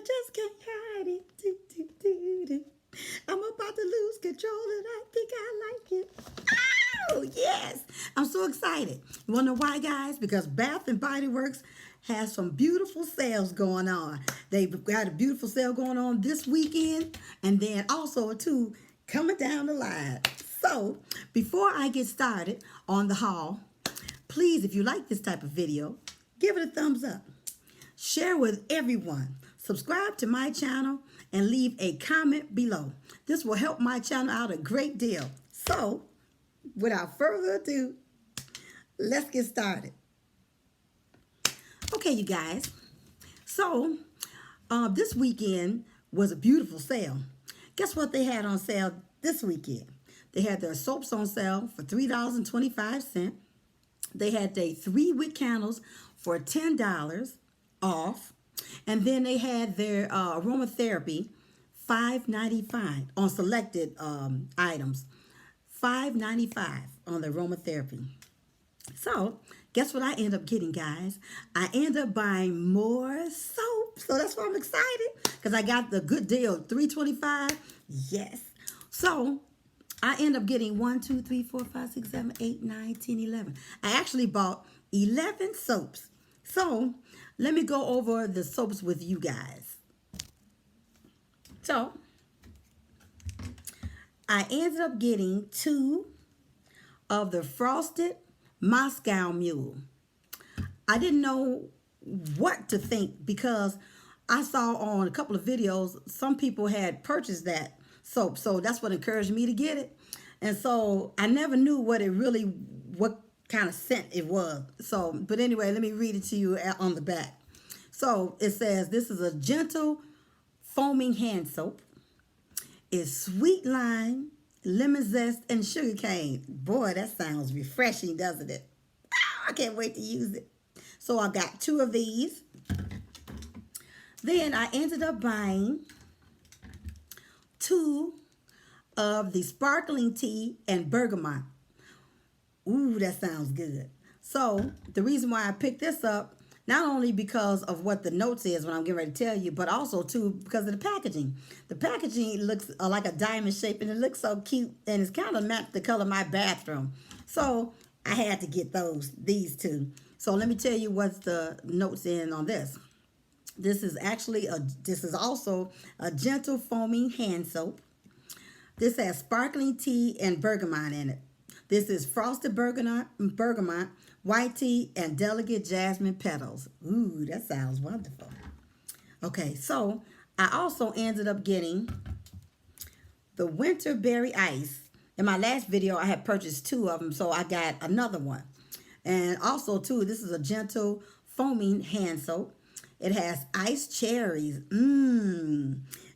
just can't hide it. Do, do, do, do. I'm about to lose control and I think I like it. Oh, yes. I'm so excited. You want to know why, guys? Because Bath and Body Works has some beautiful sales going on. They've got a beautiful sale going on this weekend and then also, too, coming down the line. So, before I get started on the haul, please, if you like this type of video, give it a thumbs up. Share with everyone. Subscribe to my channel and leave a comment below. This will help my channel out a great deal. So, without further ado, let's get started. Okay, you guys. So, this weekend was a beautiful sale. Guess what they had on sale this weekend? They had their soaps on sale for $3.25. They had their 3-wick candles for $10 off. And then they had their aromatherapy, $5.95 on selected items. $5.95 on the aromatherapy. So, guess what I end up getting, guys? I end up buying more soap. So that's why I'm excited. Because I got the good deal, $3.25. Yes. So, I end up getting 1, 2, 3, 4, 5, 6, 7, 8, 9, 10, 11. I actually bought 11 soaps. So, let me go over the soaps with you guys. So, I ended up getting 2 of the Frosted Moscow Mule. I didn't know what to think because I saw on a couple of videos some people had purchased that soap. So that's what encouraged me to get it. And so I never knew what kind of scent it was. So, but anyway, let me read it to you on the back. So it says, this is a gentle foaming hand soap. It's sweet lime, lemon zest, and sugar cane. Boy, that sounds refreshing, doesn't it? I can't wait to use it. So I got 2 of these. Then I ended up buying 2 of the sparkling tea and bergamot. Ooh, that sounds good. So the reason why I picked this up, not only because of what the notes is when I'm getting ready to tell you, but also too because of the packaging. The packaging looks like a diamond shape and it looks so cute and it's kind of matched the color of my bathroom. So I had to get these 2. So let me tell you what's the notes in on this. This is also a gentle foaming hand soap. This has sparkling tea and bergamot in it. This is frosted bergamot, white tea, and delicate jasmine petals. Ooh, that sounds wonderful. Okay, so I also ended up getting the Winterberry Ice. In my last video, I had purchased 2 of them, so I got another one. And also, too, this is a gentle foaming hand soap. It has iced cherries,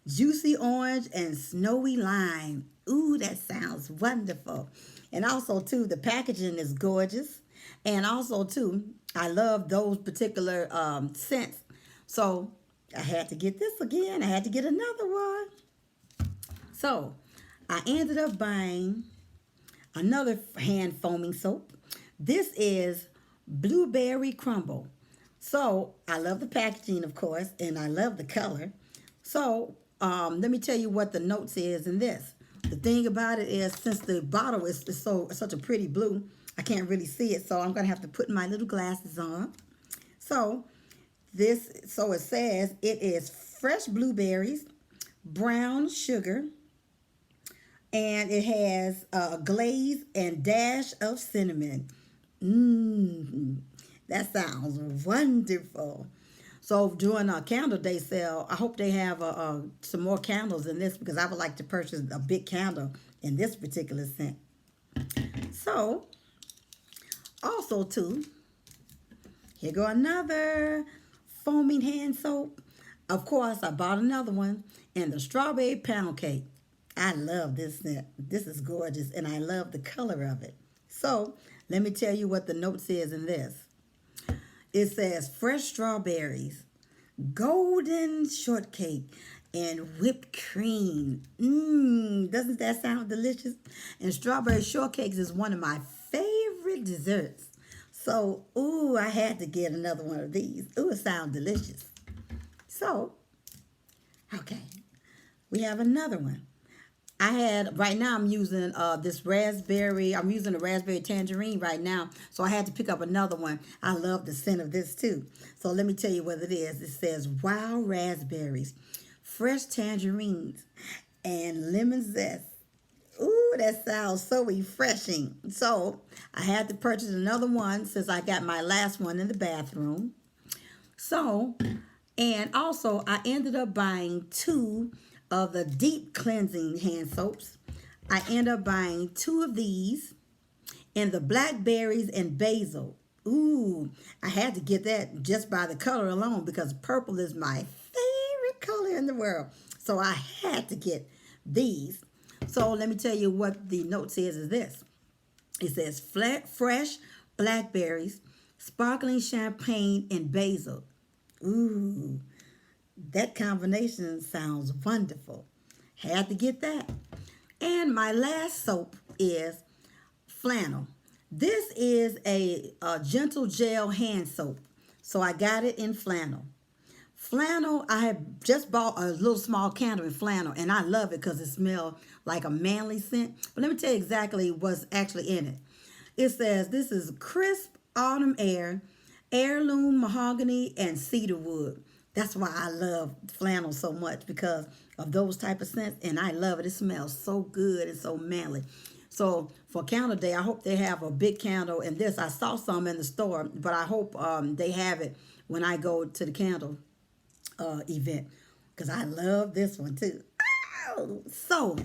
juicy orange, and snowy lime. Ooh, that sounds wonderful. And also, too, the packaging is gorgeous. And also, too, I love those particular scents. So, I had to get this again. I had to get another one. So, I ended up buying another hand foaming soap. This is Blueberry Crumble. So, I love the packaging, of course, and I love the color. So, let me tell you what the notes is in this. The thing about it is, since the bottle is such a pretty blue, I can't really see it, so I'm going to have to put my little glasses on. So it says it is fresh blueberries, brown sugar, and it has a glaze and dash of cinnamon. That sounds wonderful. So during a candle day sale, I hope they have some more candles in this because I would like to purchase a big candle in this particular scent. So, also too, here go another foaming hand soap. Of course, I bought another one, and the strawberry pound cake. I love this scent. This is gorgeous, and I love the color of it. So, let me tell you what the note says in this. It says fresh strawberries, golden shortcake, and whipped cream. Doesn't that sound delicious? And strawberry shortcakes is one of my favorite desserts. So, ooh, I had to get another one of these. Ooh, it sounds delicious. So, Okay, we have another one. Right now I'm using this raspberry, I'm using a raspberry tangerine right now, so I had to pick up another one. I love the scent of this too. So let me tell you what it is. It says wild raspberries, fresh tangerines, and lemon zest. Ooh, that sounds so refreshing. So I had to purchase another one since I got my last one in the bathroom. So, and also I ended up buying two of the deep cleansing hand soaps. I ended up buying two of these in the blackberries and basil. Ooh, I had to get that just by the color alone because purple is my favorite color in the world. So I had to get these. So let me tell you what the note says is this. It says fresh blackberries, sparkling champagne, and basil. Ooh, that combination sounds wonderful. Had to get that. And my last soap is Flannel. This is a gentle gel hand soap. So I got it in Flannel. Flannel, I had just bought a little small candle in Flannel, and I love it because it smells like a manly scent. But let me tell you exactly what's actually in it. It says this is crisp autumn air, heirloom mahogany, and cedar wood. That's why I love Flannel so much, because of those type of scents, and I love it. It smells so good and so manly. So for candle day, I hope they have a big candle in this. I saw some in the store, but I hope they have it when I go to the candle event, because I love this one too. Oh, so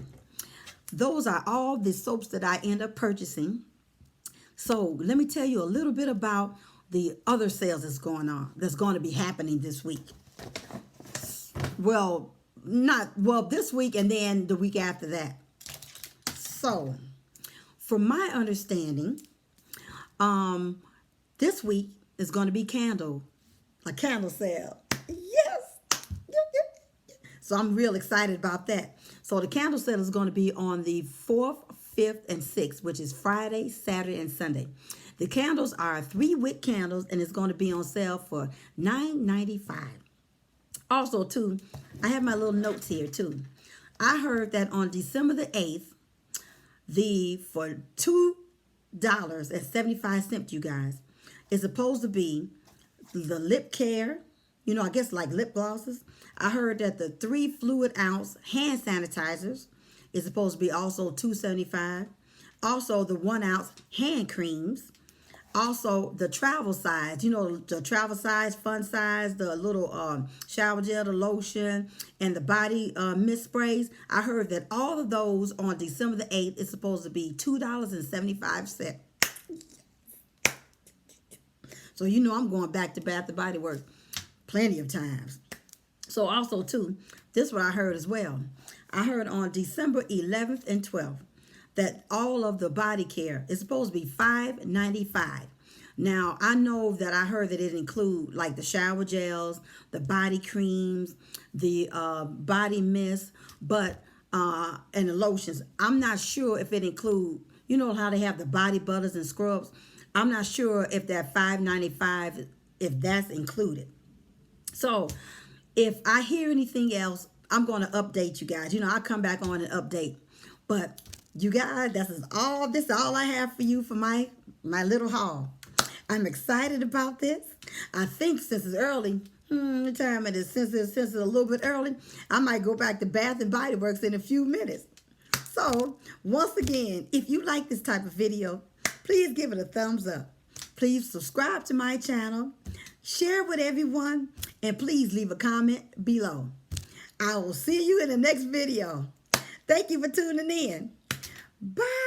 those are all the soaps that I end up purchasing. So let me tell you a little bit about the other sales that's going on, that's going to be happening this week. Well, this week and then the week after that. So, from my understanding, this week is going to be a candle sale. Yes. So I'm real excited about that. So the candle sale is going to be on the 4th, 5th, and 6th, which is Friday, Saturday, and Sunday. The candles are 3-wick candles, and it's going to be on sale for $9.95. Also, too, I have my little notes here, too. I heard that on December the 8th, for $2.75, you guys, is supposed to be the lip care, I guess like lip glosses. I heard that the 3 fluid ounce hand sanitizers is supposed to be also $2.75. Also, the 1 ounce hand creams. Also, the travel size, the travel size, fun size, the little shower gel, the lotion, and the body mist sprays. I heard that all of those on December the 8th is supposed to be $2.75. So I'm going back to Bath & Body Works plenty of times. So also, too, this is what I heard as well. I heard on December 11th and 12th that all of the body care is supposed to be $5.95. Now, I know that I heard that it include like the shower gels, the body creams, the body mist, and the lotions. I'm not sure if it include, how they have the body butters and scrubs. I'm not sure if that $5.95, if that's included. So if I hear anything else, I'm going to update you guys. I'll come back on and update. But you guys, this is all I have for you for my little haul. I'm excited about this. I think since it's early, the time it is, since it's a little bit early, I might go back to Bath & Body Works in a few minutes. So, once again, if you like this type of video, please give it a thumbs up. Please subscribe to my channel, share with everyone, and please leave a comment below. I will see you in the next video. Thank you for tuning in. Bye.